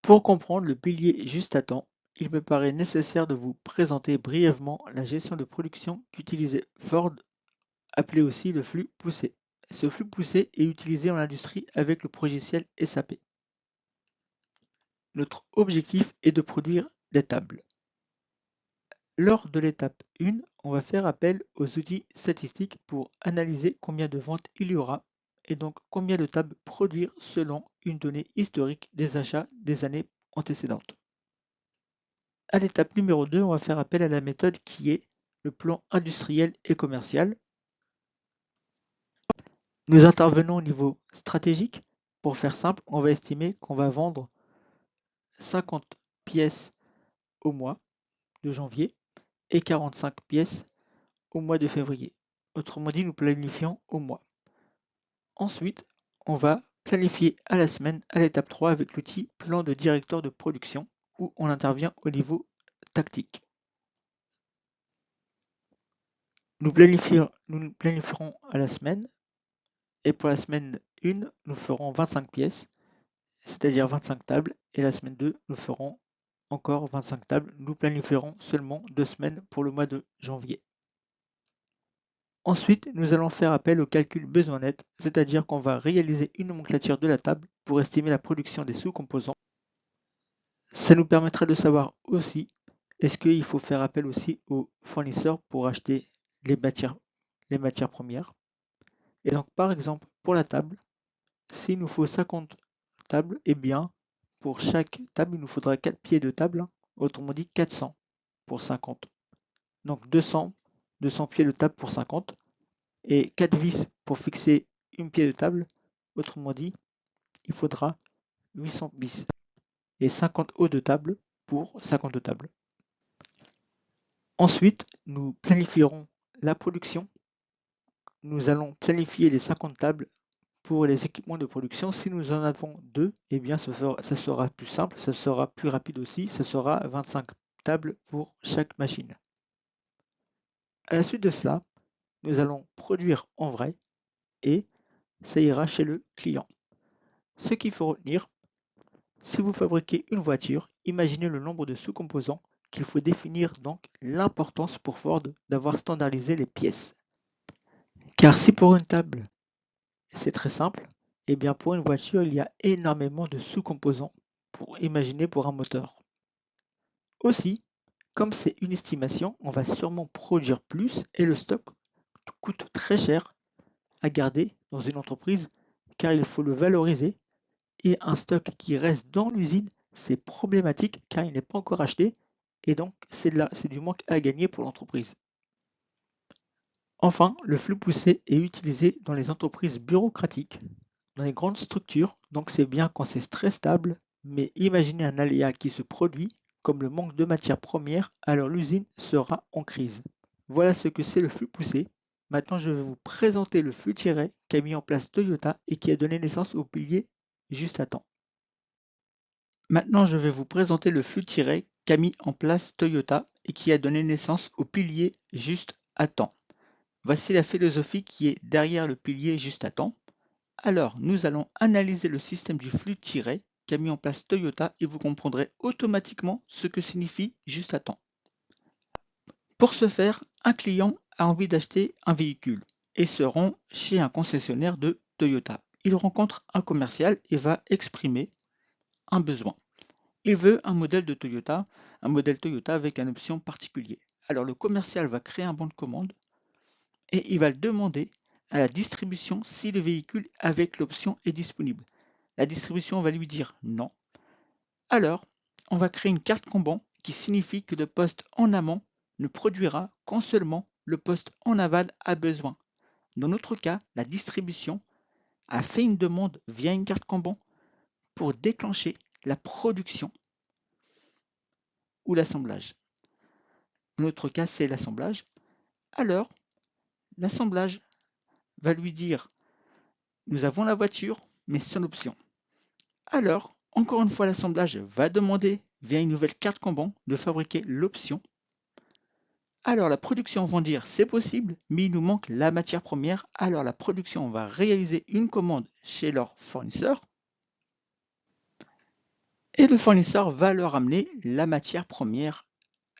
Pour comprendre le pilier juste à temps, il me paraît nécessaire de vous présenter brièvement la gestion de production qu'utilisait Ford, appelé aussi le flux poussé. Ce flux poussé est utilisé en industrie avec le logiciel SAP. Notre objectif est de produire des tables. Lors de l'étape 1, on va faire appel aux outils statistiques pour analyser combien de ventes il y aura et donc combien de tables produire selon une donnée historique des achats des années antécédentes. À l'étape numéro 2, on va faire appel à la méthode qui est le plan industriel et commercial. Nous intervenons au niveau stratégique. Pour faire simple, on va estimer qu'on va vendre 50 pièces au mois de janvier et 45 pièces au mois de février. Autrement dit, nous planifions au mois. Ensuite, on va planifier à la semaine à l'étape 3 avec l'outil plan de directeur de production où on intervient au niveau tactique. Nous planifierons à la semaine et pour la semaine 1, nous ferons 25 pièces, c'est-à-dire 25 tables, et la semaine 2, nous ferons encore 25 tables. Nous planifierons seulement 2 semaines pour le mois de janvier. Ensuite, nous allons faire appel au calcul besoin net, c'est-à-dire qu'on va réaliser une nomenclature de la table pour estimer la production des sous-composants. Ça nous permettra de savoir aussi est-ce qu'il faut faire appel aussi aux fournisseurs pour acheter les matières premières. Et donc par exemple pour la table, s'il nous faut 50 tables, eh bien pour chaque table il nous faudra 4 pieds de table, autrement dit 400 pour 50. Donc 200 pieds de table pour 50 et 4 vis pour fixer une pied de table, autrement dit il faudra 800 vis et 50 hauts de table pour 50 tables. Ensuite, nous planifiерons la production. Nous allons planifier les 50 tables pour les équipements de production. Si nous en avons deux, eh bien ça sera plus simple, ça sera plus rapide aussi, ça sera 25 tables pour chaque machine. À la suite de cela, nous allons produire en vrai et ça ira chez le client. Ce qu'il faut retenir, si vous fabriquez une voiture, imaginez le nombre de sous-composants qu'il faut définir, donc l'importance pour Ford d'avoir standardisé les pièces. Car si pour une table, c'est très simple, et bien pour une voiture, il y a énormément de sous-composants pour imaginer pour un moteur. Aussi, comme c'est une estimation, on va sûrement produire plus et le stock coûte très cher à garder dans une entreprise car il faut le valoriser et un stock qui reste dans l'usine, c'est problématique car il n'est pas encore acheté et donc c'est du manque à gagner pour l'entreprise. Enfin, le flux poussé est utilisé dans les entreprises bureaucratiques, dans les grandes structures, donc c'est bien quand c'est très stable, mais imaginez un aléa qui se produit, comme le manque de matières premières, alors l'usine sera en crise. Voilà ce que c'est le flux poussé. Maintenant, je vais vous présenter le flux tiré qu'a mis en place Toyota et qui a donné naissance au pilier juste à temps. Maintenant, je vais vous présenter le flux tiré qu'a mis en place Toyota et qui a donné naissance au pilier juste à temps. Voici la philosophie qui est derrière le pilier juste à temps. Alors, nous allons analyser le système du flux tiré qu'a mis en place Toyota et vous comprendrez automatiquement ce que signifie juste à temps. Pour ce faire, un client a envie d'acheter un véhicule et se rend chez un concessionnaire de Toyota. Il rencontre un commercial et va exprimer un besoin. Il veut un modèle Toyota avec une option particulière. Alors le commercial va créer un bon de commande et il va le demander à la distribution si le véhicule avec l'option est disponible. La distribution va lui dire non. Alors, on va créer une carte Kanban qui signifie que le poste en amont ne produira quand seulement le poste en aval a besoin. Dans notre cas, la distribution a fait une demande via une carte Kanban pour déclencher la production ou l'assemblage. Dans notre cas, c'est l'assemblage. Alors, l'assemblage va lui dire nous avons la voiture, mais sans option. Alors, encore une fois, l'assemblage va demander via une nouvelle carte Kanban de fabriquer l'option. Alors la production va dire c'est possible, mais il nous manque la matière première. Alors la production va réaliser une commande chez leur fournisseur. Et le fournisseur va leur amener la matière première.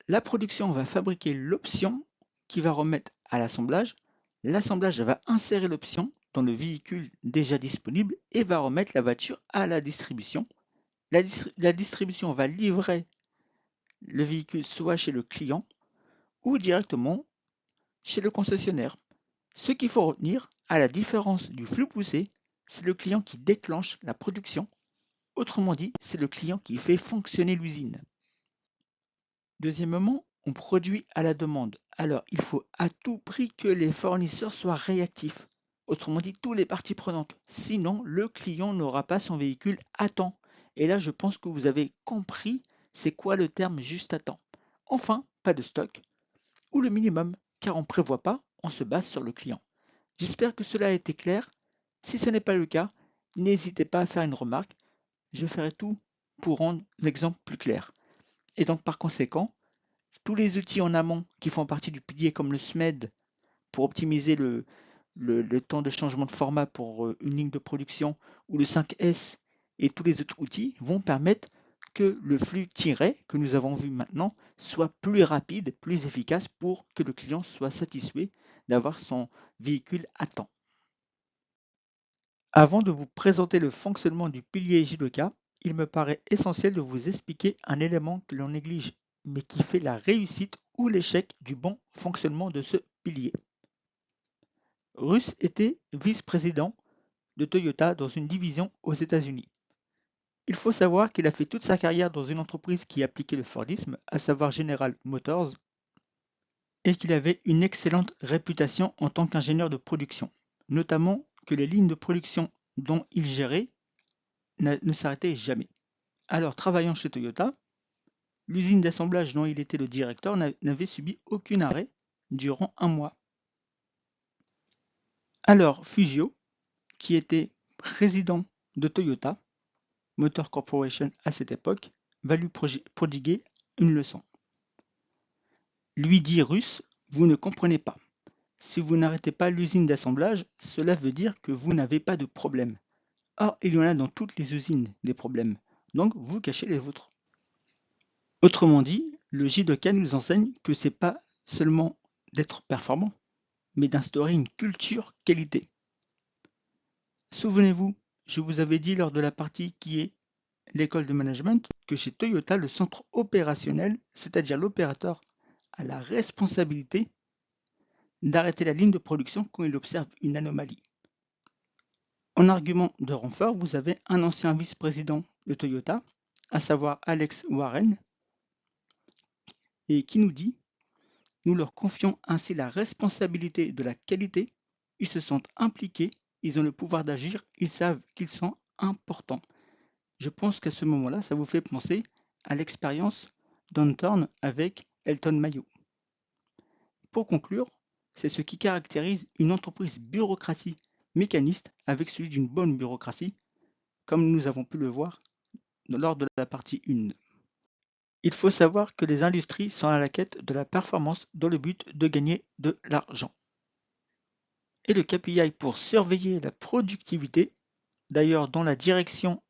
La production va fabriquer l'option qui va remettre à l'assemblage. L'assemblage va insérer l'option dans le véhicule déjà disponible et va remettre la voiture à la distribution. La distribution va livrer le véhicule soit chez le client ou directement chez le concessionnaire. Ce qu'il faut retenir, à la différence du flux poussé, c'est le client qui déclenche la production. Autrement dit, c'est le client qui fait fonctionner l'usine. Deuxièmement, on produit à la demande. Alors, il faut à tout prix que les fournisseurs soient réactifs. Autrement dit, toutes les parties prenantes. Sinon, le client n'aura pas son véhicule à temps. Et là, je pense que vous avez compris c'est quoi le terme juste à temps. Enfin, pas de stock, ou le minimum, car on ne prévoit pas, on se base sur le client. J'espère que cela a été clair. Si ce n'est pas le cas, n'hésitez pas à faire une remarque. Je ferai tout pour rendre l'exemple plus clair. Et donc par conséquent, tous les outils en amont qui font partie du pilier comme le SMED pour optimiser le temps de changement de format pour une ligne de production ou le 5S et tous les autres outils vont permettre que le flux tiré que nous avons vu maintenant soit plus rapide, plus efficace pour que le client soit satisfait d'avoir son véhicule à temps. Avant de vous présenter le fonctionnement du pilier JDK, il me paraît essentiel de vous expliquer un élément que l'on néglige, mais qui fait la réussite ou l'échec du bon fonctionnement de ce pilier. Russ était vice-président de Toyota dans une division aux États-Unis. Il faut savoir qu'il a fait toute sa carrière dans une entreprise qui appliquait le Fordisme, à savoir General Motors, et qu'il avait une excellente réputation en tant qu'ingénieur de production, notamment que les lignes de production dont il gérait ne s'arrêtaient jamais. Alors, travaillant chez Toyota, l'usine d'assemblage dont il était le directeur n'avait subi aucun arrêt durant un mois. Alors, Fujio, qui était président de Toyota Motor Corporation à cette époque, va lui prodiguer une leçon. Lui dit Russ, vous ne comprenez pas. Si vous n'arrêtez pas l'usine d'assemblage, cela veut dire que vous n'avez pas de problème. Or, il y en a dans toutes les usines des problèmes, donc vous cachez les vôtres. Autrement dit, le JDK nous enseigne que c'est pas seulement d'être performant, mais d'instaurer une culture qualité. Souvenez-vous, je vous avais dit lors de la partie qui est l'école de management que chez Toyota, le centre opérationnel, c'est-à-dire l'opérateur, a la responsabilité d'arrêter la ligne de production quand il observe une anomalie. En argument de renfort, vous avez un ancien vice-président de Toyota, à savoir Alex Warren, et qui nous dit « Nous leur confions ainsi la responsabilité de la qualité, ils se sentent impliqués, ils ont le pouvoir d'agir, ils savent qu'ils sont importants. » Je pense qu'à ce moment-là, ça vous fait penser à l'expérience d'Anthorn avec Elton Mayo. Pour conclure, c'est ce qui caractérise une entreprise bureaucratie mécaniste avec celui d'une bonne bureaucratie, comme nous avons pu le voir lors de la partie 1. Il faut savoir que les industries sont à la quête de la performance dans le but de gagner de l'argent. Et le KPI pour surveiller la productivité, d'ailleurs dont la direction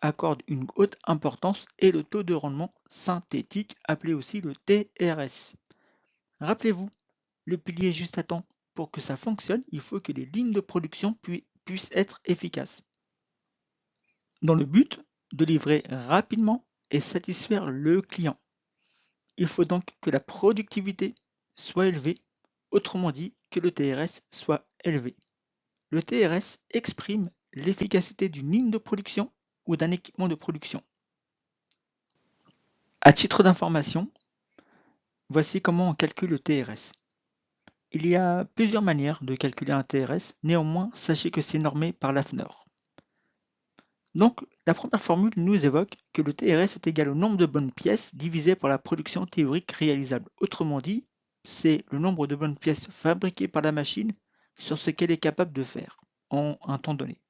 accorde une haute importance, est le taux de rendement synthétique, appelé aussi le TRS. Rappelez-vous, le pilier juste à temps, pour que ça fonctionne, il faut que les lignes de production puissent être efficaces. Dans le but de livrer rapidement et satisfaire le client. Il faut donc que la productivité soit élevée, autrement dit que le TRS soit élevé. Le TRS exprime l'efficacité d'une ligne de production ou d'un équipement de production. À titre d'information, voici comment on calcule le TRS. Il y a plusieurs manières de calculer un TRS, néanmoins sachez que c'est normé par l'AFNOR. Donc la première formule nous évoque que le TRS est égal au nombre de bonnes pièces divisé par la production théorique réalisable. Autrement dit, c'est le nombre de bonnes pièces fabriquées par la machine sur ce qu'elle est capable de faire en un temps donné.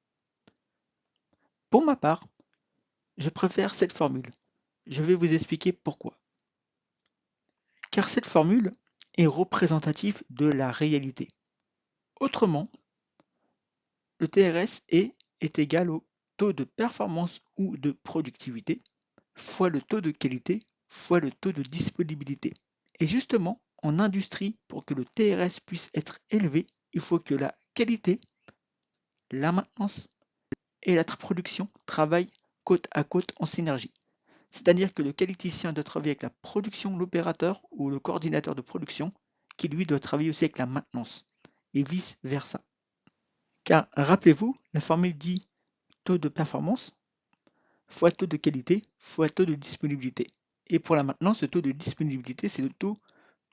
Pour ma part, je préfère cette formule. Je vais vous expliquer pourquoi. Car cette formule est représentative de la réalité. Autrement, le TRS est égal au taux de performance ou de productivité fois le taux de qualité fois le taux de disponibilité. Et justement, en industrie, pour que le TRS puisse être élevé, il faut que la qualité, la maintenance et la production travaillent côte à côte en synergie. C'est-à-dire que le qualiticien doit travailler avec la production, l'opérateur ou le coordinateur de production, qui lui doit travailler aussi avec la maintenance, et vice-versa. Car rappelez-vous, la formule dit taux de performance fois taux de qualité fois taux de disponibilité. Et pour la maintenance, le taux de disponibilité, c'est le taux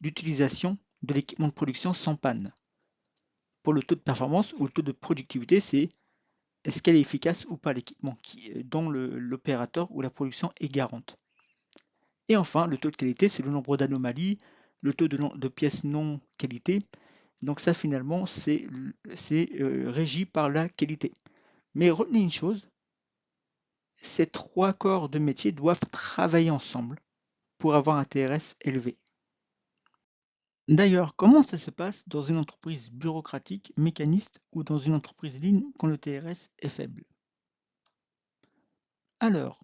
d'utilisation de l'équipement de production sans panne. Pour le taux de performance ou le taux de productivité, c'est est-ce qu'elle est efficace ou pas l'équipement dont l'opérateur ou la production est garante. Et enfin, le taux de qualité, c'est le nombre d'anomalies, le taux de pièces non qualité. Donc ça, finalement, c'est régi par la qualité. Mais retenez une chose, ces trois corps de métier doivent travailler ensemble pour avoir un TRS élevé. D'ailleurs, comment ça se passe dans une entreprise bureaucratique, mécaniste ou dans une entreprise lean quand le TRS est faible? Alors,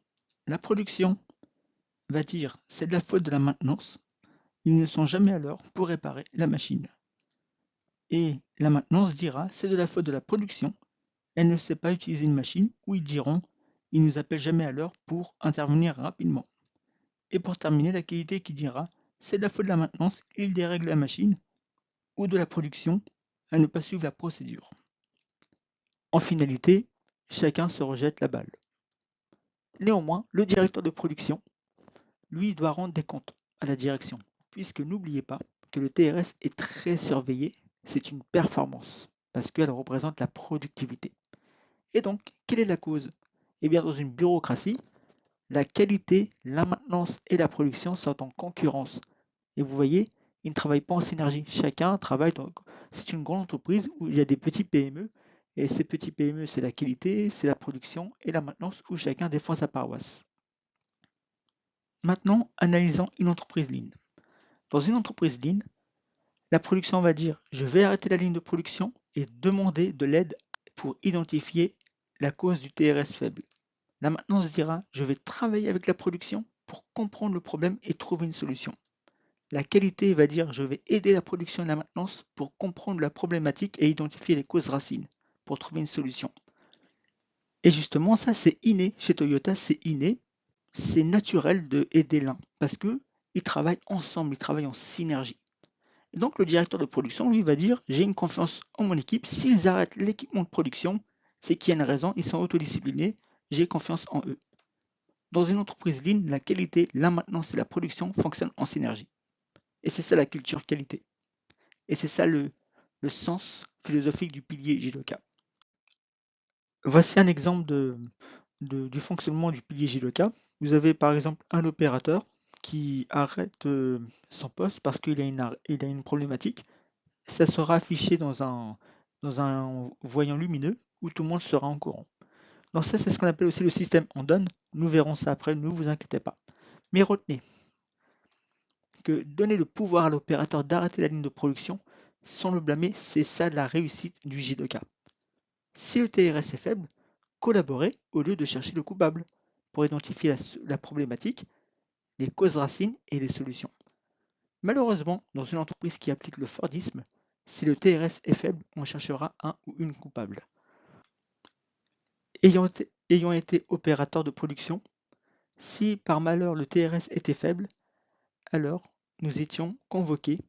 la production va dire c'est de la faute de la maintenance, ils ne sont jamais à l'heure pour réparer la machine. Et la maintenance dira c'est de la faute de la production, elle ne sait pas utiliser une machine, ou ils diront ils ne nous appellent jamais à l'heure pour intervenir rapidement. Et pour terminer, la qualité qui dira c'est de la faute de la maintenance, ils dérèglent la machine, ou de la production à ne pas suivre la procédure. En finalité, chacun se rejette la balle. Néanmoins, le directeur de production, lui, doit rendre des comptes à la direction, puisque n'oubliez pas que le TRS est très surveillé, c'est une performance, parce qu'elle représente la productivité. Et donc, quelle est la cause? Eh bien, dans une bureaucratie, la qualité, la maintenance et la production sont en concurrence. Et vous voyez, ils ne travaillent pas en synergie. Chacun travaille dans... C'est une grande entreprise où il y a des petits PME. Et ces petits PME, c'est la qualité, c'est la production et la maintenance où chacun défend sa paroisse. Maintenant, analysons une entreprise lean. Dans une entreprise lean, la production va dire je vais arrêter la ligne de production et demander de l'aide pour identifier la cause du TRS faible. La maintenance dira je vais travailler avec la production pour comprendre le problème et trouver une solution. La qualité va dire je vais aider la production et la maintenance pour comprendre la problématique et identifier les causes racines pour trouver une solution. Et justement, ça c'est inné chez Toyota, c'est inné, c'est naturel de aider l'un parce qu'ils travaillent ensemble, ils travaillent en synergie. Et donc le directeur de production, lui, va dire j'ai une confiance en mon équipe, s'ils arrêtent l'équipement de production, c'est qu'il y a une raison, ils sont autodisciplinés, j'ai confiance en eux. Dans une entreprise lean, la qualité, la maintenance et la production fonctionnent en synergie. Et c'est ça la culture qualité. Et c'est ça le sens philosophique du pilier JIDOKA. Voici un exemple du fonctionnement du pilier JIDOKA. Vous avez par exemple un opérateur qui arrête son poste parce qu'il a une problématique. Ça sera affiché dans un voyant lumineux où tout le monde sera en courant. Donc ça, c'est ce qu'on appelle aussi le système on-donne. Nous verrons ça après, ne vous inquiétez pas. Mais retenez que donner le pouvoir à l'opérateur d'arrêter la ligne de production sans le blâmer, c'est ça la réussite du JIDOKA. Si le TRS est faible, collaborez au lieu de chercher le coupable pour identifier la problématique, les causes racines et les solutions. Malheureusement, dans une entreprise qui applique le Fordisme, si le TRS est faible, on cherchera un ou une coupable. Ayant été opérateur de production, si par malheur le TRS était faible, alors nous étions convoqués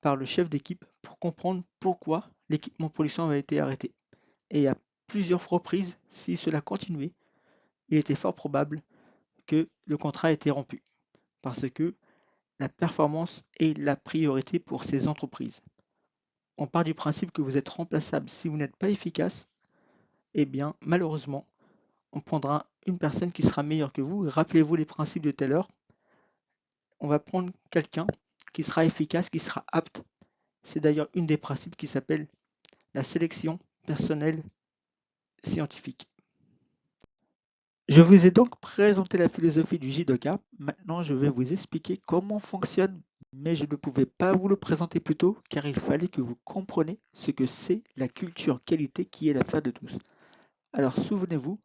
par le chef d'équipe pour comprendre pourquoi l'équipement de production avait été arrêté. Et à plusieurs reprises, si cela continuait, il était fort probable que le contrat ait été rompu, parce que la performance est la priorité pour ces entreprises. On part du principe que vous êtes remplaçable si vous n'êtes pas efficace, eh bien malheureusement, on prendra une personne qui sera meilleure que vous. Rappelez-vous les principes de Taylor. On va prendre quelqu'un qui sera efficace, qui sera apte. C'est d'ailleurs une des principes qui s'appelle la sélection personnelle scientifique. Je vous ai donc présenté la philosophie du JIDOKA. Maintenant, je vais vous expliquer comment fonctionne, mais je ne pouvais pas vous le présenter plus tôt car il fallait que vous compreniez ce que c'est la culture qualité qui est l'affaire de tous. Alors souvenez-vous,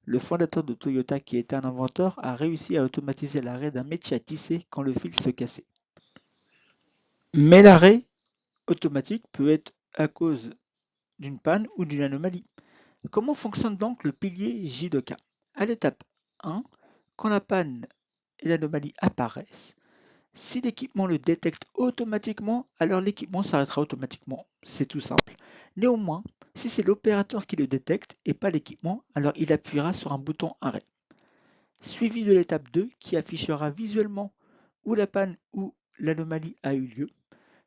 Le fondateur de Toyota, qui était un inventeur, a réussi à automatiser l'arrêt d'un métier à tisser quand le fil se cassait. Mais l'arrêt automatique peut être à cause d'une panne ou d'une anomalie. Comment fonctionne donc le pilier J2K? À l'étape 1, quand la panne et l'anomalie apparaissent, si l'équipement le détecte automatiquement, alors l'équipement s'arrêtera automatiquement. C'est tout simple. Néanmoins, si c'est l'opérateur qui le détecte et pas l'équipement, alors il appuiera sur un bouton arrêt. Suivi de l'étape 2 qui affichera visuellement où la panne ou l'anomalie a eu lieu.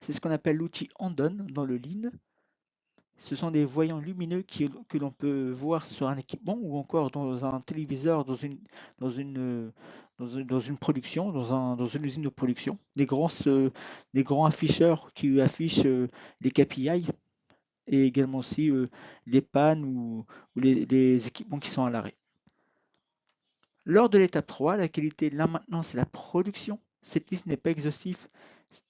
C'est ce qu'on appelle l'outil on-on dans le Lean. Ce sont des voyants lumineux que l'on peut voir sur un équipement ou encore dans un téléviseur, dans une production, dans une usine de production. Des grands afficheurs qui affichent les KPI et également aussi les pannes ou les équipements qui sont à l'arrêt. Lors de l'étape 3, la qualité, la maintenance et la production, cette liste n'est pas exhaustive.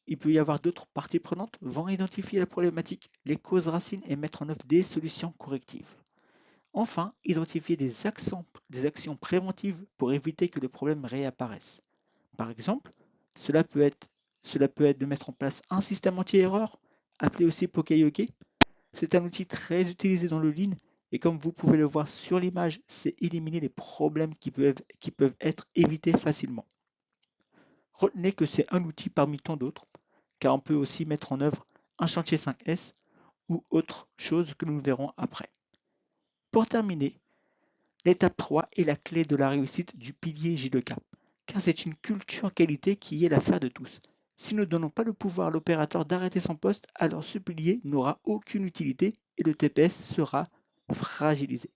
Il peut y avoir d'autres parties prenantes vont identifier la problématique, les causes racines et mettre en œuvre des solutions correctives. Enfin, identifier des actions préventives pour éviter que le problème réapparaisse. Par exemple, cela peut être de mettre en place un système anti-erreur, appelé aussi Poka-Yoke. C'est un outil très utilisé dans le Lean et comme vous pouvez le voir sur l'image, c'est éliminer les problèmes qui peuvent être évités facilement. Retenez que c'est un outil parmi tant d'autres, car on peut aussi mettre en œuvre un chantier 5S ou autre chose que nous verrons après. Pour terminer, l'étape 3 est la clé de la réussite du pilier J2K, car c'est une culture qualité qui est l'affaire de tous. Si nous ne donnons pas le pouvoir à l'opérateur d'arrêter son poste, alors ce pilier n'aura aucune utilité et le TPS sera fragilisé.